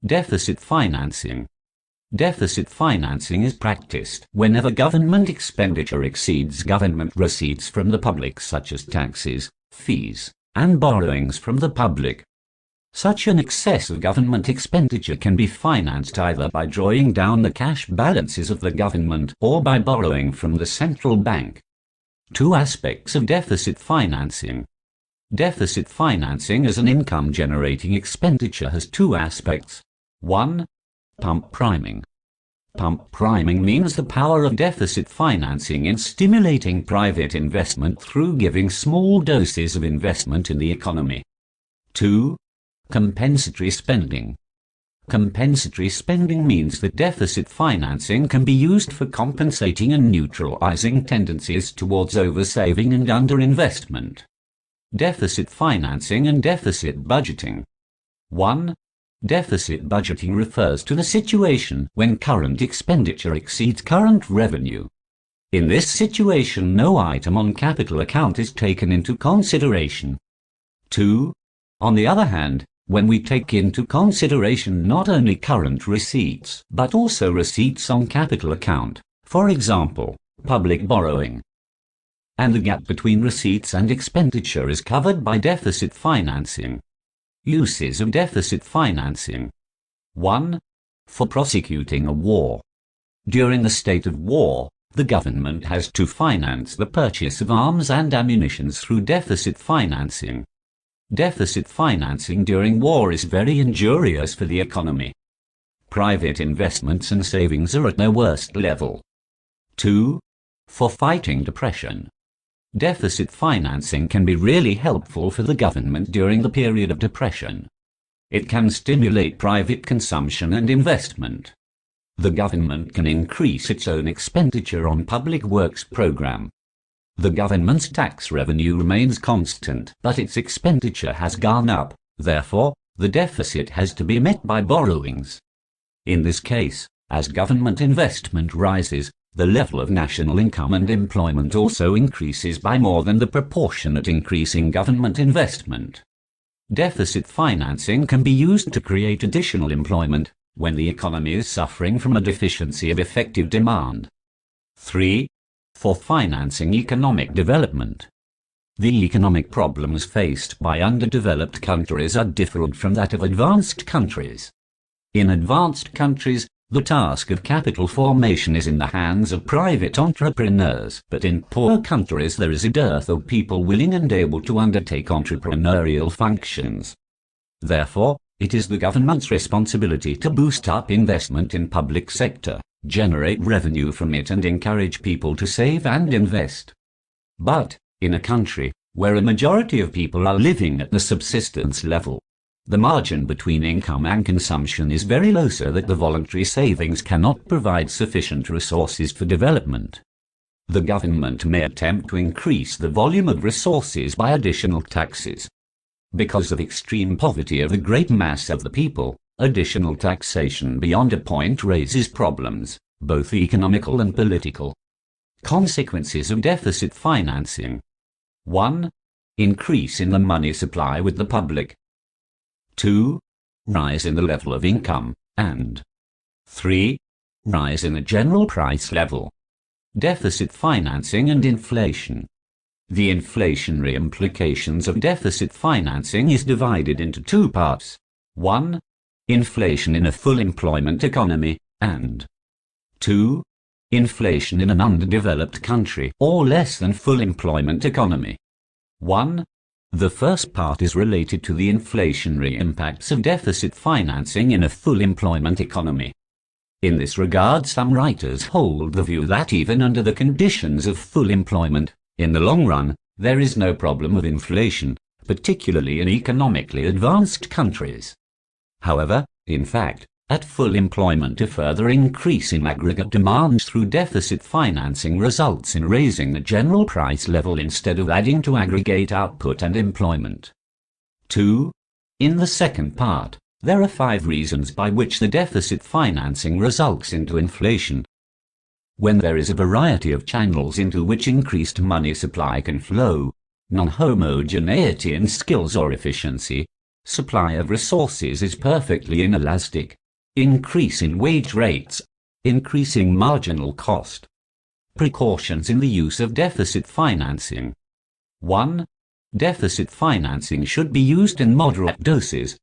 Deficit financing. Deficit financing is practiced whenever government expenditure exceeds government receipts from the public, such as taxes, fees, and borrowings from the public. Such an excess of government expenditure can be financed either by drawing down the cash balances of the government or by borrowing from the central bank. Two aspects of deficit financing. Deficit financing as an income-generating expenditure has two aspects. 1. Pump priming. Pump priming means the power of deficit financing in stimulating private investment through giving small doses of investment in the economy. 2. Compensatory spending. Compensatory spending means that deficit financing can be used for compensating and neutralizing tendencies towards oversaving and underinvestment. Deficit financing and deficit budgeting. 1. Deficit budgeting refers to the situation when current expenditure exceeds current revenue. In this situation, no item on capital account is taken into consideration. 2. On the other hand, when we take into consideration not only current receipts, but also receipts on capital account, for example, public borrowing, and the gap between receipts and expenditure is covered by deficit financing. Uses of deficit financing. 1. For prosecuting a war. During the state of war, the government has to finance the purchase of arms and ammunition through deficit financing. Deficit financing during war is very injurious for the economy. Private investments and savings are at their worst level. 2. For fighting depression. Deficit financing can be really helpful for the government during the period of depression. It can stimulate private consumption and investment. The government can increase its own expenditure on public works program. The government's tax revenue remains constant, but its expenditure has gone up. Therefore, the deficit has to be met by borrowings. In this case, as government investment rises, the level of national income and employment also increases by more than the proportionate increase in government investment. Deficit financing can be used to create additional employment when the economy is suffering from a deficiency of effective demand. 3. For financing economic development. The economic problems faced by underdeveloped countries are different from that of advanced countries. In advanced countries, the task of capital formation is in the hands of private entrepreneurs, but in poor countries there is a dearth of people willing and able to undertake entrepreneurial functions. Therefore, it is the government's responsibility to boost up investment in public sector, generate revenue from it and encourage people to save and invest. But, in a country where a majority of people are living at the subsistence level, the margin between income and consumption is very low, so that the voluntary savings cannot provide sufficient resources for development. The government may attempt to increase the volume of resources by additional taxes. Because of extreme poverty of the great mass of the people, additional taxation beyond a point raises problems, both economical and political. Consequences of deficit financing. 1. Increase in the money supply with the public. 2. Rise in the level of income, and 3. Rise in the general price level. Deficit financing and inflation. The inflationary implications of deficit financing is divided into two parts. 1. Inflation in a full employment economy, and 2. Inflation in an underdeveloped country or less than full employment economy. 1. The first part is related to the inflationary impacts of deficit financing in a full employment economy. In this regard, some writers hold the view that even under the conditions of full employment, in the long run, there is no problem of inflation, particularly in economically advanced countries. However, in fact, at full employment, a further increase in aggregate demand through deficit financing results in raising the general price level instead of adding to aggregate output and employment. 2. In the second part, there are 5 reasons by which the deficit financing results into inflation. When there is a variety of channels into which increased money supply can flow, non-homogeneity in skills or efficiency, Supply of resources is perfectly inelastic. Increase in wage rates, increasing marginal cost. Precautions in the use of deficit financing. 1. Deficit financing should be used in moderate doses.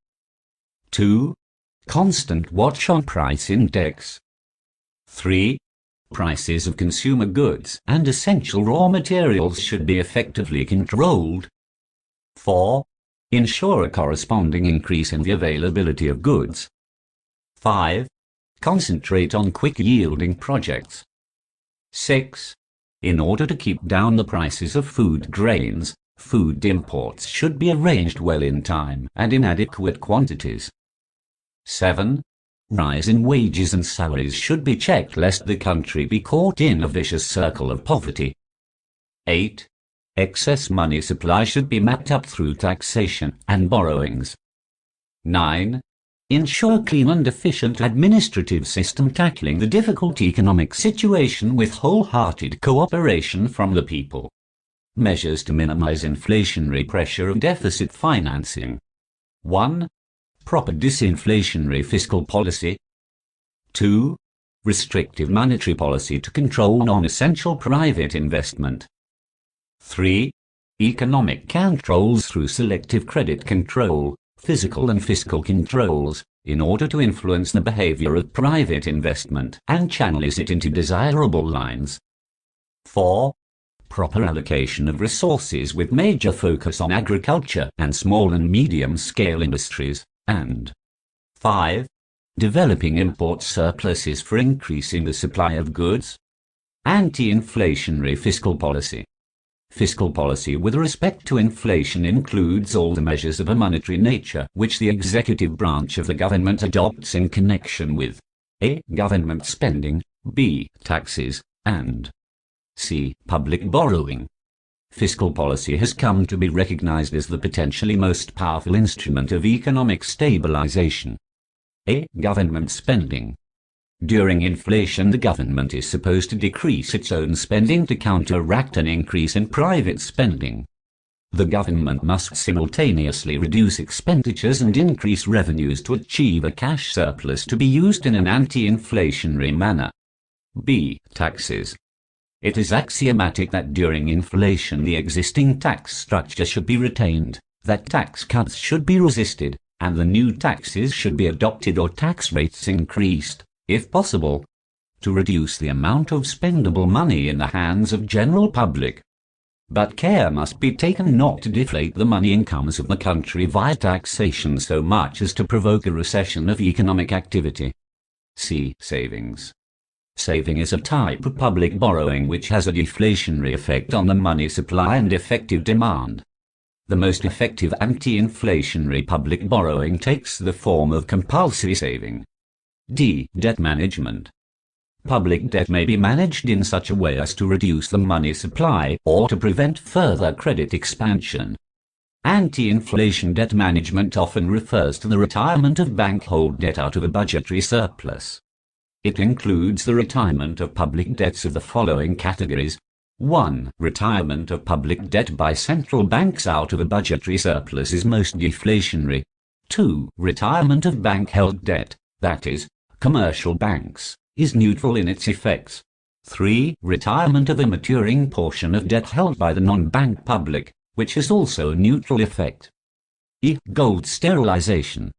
2. Constant watch on price index. 3. Prices of consumer goods and essential raw materials should be effectively controlled. 4. Ensure a corresponding increase in the availability of goods. 5. Concentrate on quick-yielding projects. 6. In order to keep down the prices of food grains, food imports should be arranged well in time and in adequate quantities. 7. Rise in wages and salaries should be checked lest the country be caught in a vicious circle of poverty. 8. Excess money supply should be mapped up through taxation and borrowings. 9. Ensure clean and efficient administrative system tackling the difficult economic situation with wholehearted cooperation from the people. Measures to minimize inflationary pressure of deficit financing. 1. Proper disinflationary fiscal policy. 2. Restrictive monetary policy to control non-essential private investment. 3. Economic controls through selective credit control, physical and fiscal controls, in order to influence the behavior of private investment and channelize it into desirable lines. 4. Proper allocation of resources with major focus on agriculture and small and medium-scale industries. And 5. Developing import surpluses for increasing the supply of goods. Anti-inflationary fiscal policy. Fiscal policy with respect to inflation includes all the measures of a monetary nature which the executive branch of the government adopts in connection with a. Government spending, b. Taxes, and c. Public borrowing. Fiscal policy has come to be recognized as the potentially most powerful instrument of economic stabilization. A. Government spending. During inflation, the government is supposed to decrease its own spending to counteract an increase in private spending. The government must simultaneously reduce expenditures and increase revenues to achieve a cash surplus to be used in an anti-inflationary manner. B. Taxes. It is axiomatic that during inflation the existing tax structure should be retained, that tax cuts should be resisted, and the new taxes should be adopted or tax rates increased, if possible, to reduce the amount of spendable money in the hands of general public. But care must be taken not to deflate the money incomes of the country via taxation so much as to provoke a recession of economic activity. C. Savings. Saving is a type of public borrowing which has a deflationary effect on the money supply and effective demand. The most effective anti-inflationary public borrowing takes the form of compulsory saving. D. Debt management. Public debt may be managed in such a way as to reduce the money supply or to prevent further credit expansion. Anti-inflation debt management often refers to the retirement of bank-hold debt out of a budgetary surplus. It includes the retirement of public debts of the following categories. 1. Retirement of public debt by central banks out of a budgetary surplus is most deflationary. 2. Retirement of bank-held debt, that is, commercial banks, is neutral in its effects. 3. Retirement of a maturing portion of debt held by the non-bank public, which has also a neutral effect. E. Gold sterilisation.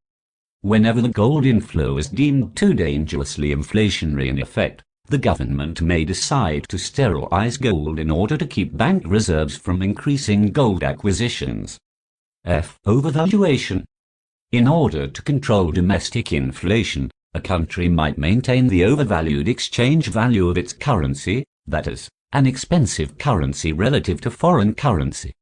Whenever the gold inflow is deemed too dangerously inflationary in effect, the government may decide to sterilize gold in order to keep bank reserves from increasing gold acquisitions. F. Overvaluation. In order to control domestic inflation, a country might maintain the overvalued exchange value of its currency, that is, an expensive currency relative to foreign currency.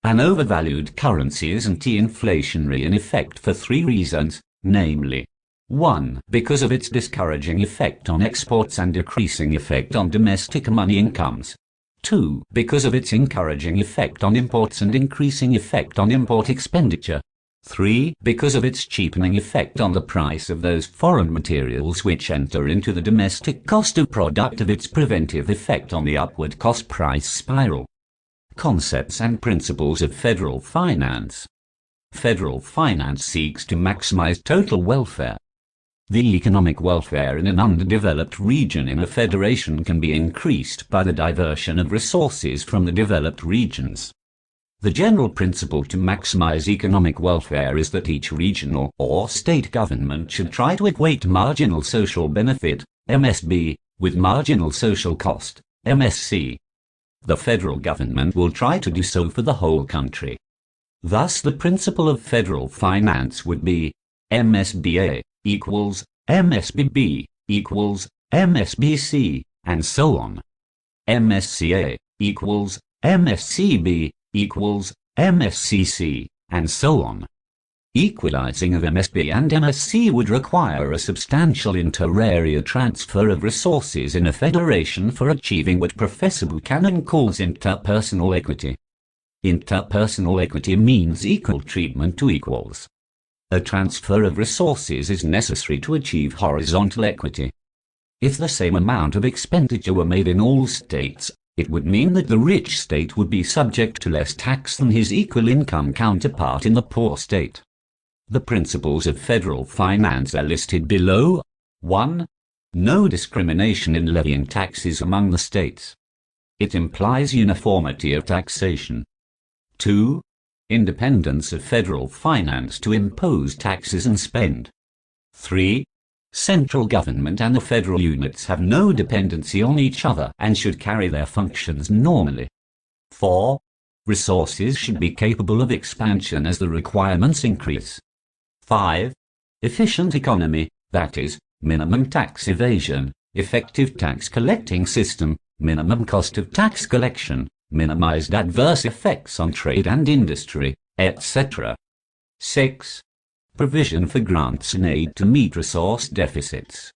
An overvalued currency is anti-inflationary in effect for 3 reasons, namely, 1. Because of its discouraging effect on exports and decreasing effect on domestic money incomes. 2. Because of its encouraging effect on imports and increasing effect on import expenditure. 3. Because of its cheapening effect on the price of those foreign materials which enter into the domestic cost of product of its preventive effect on the upward cost price spiral. Concepts and principles of federal finance. Federal finance seeks to maximize total welfare. The economic welfare in an underdeveloped region in a federation can be increased by the diversion of resources from the developed regions. The general principle to maximize economic welfare is that each regional or state government should try to equate marginal social benefit, MSB, with marginal social cost, MSC. The federal government will try to do so for the whole country. Thus, the principle of federal finance would be MSBA equals MSBB equals MSBC, and so on. MSCA equals MSCB equals MSCC, and so on. Equalizing of MSB and MSC would require a substantial inter-area transfer of resources in a federation for achieving what Professor Buchanan calls interpersonal equity. Interpersonal equity means equal treatment to equals. A transfer of resources is necessary to achieve horizontal equity. If the same amount of expenditure were made in all states, it would mean that the rich state would be subject to less tax than his equal income counterpart in the poor state. The principles of federal finance are listed below. 1. No discrimination in levying taxes among the states. It implies uniformity of taxation. 2. Independence of federal finance to impose taxes and spend. 3. Central government and the federal units have no dependency on each other and should carry their functions normally. 4. Resources should be capable of expansion as the requirements increase. 5. Efficient economy, that is, minimum tax evasion, effective tax collecting system, minimum cost of tax collection, minimized adverse effects on trade and industry, etc. 6. Provision for grants and aid to meet resource deficits.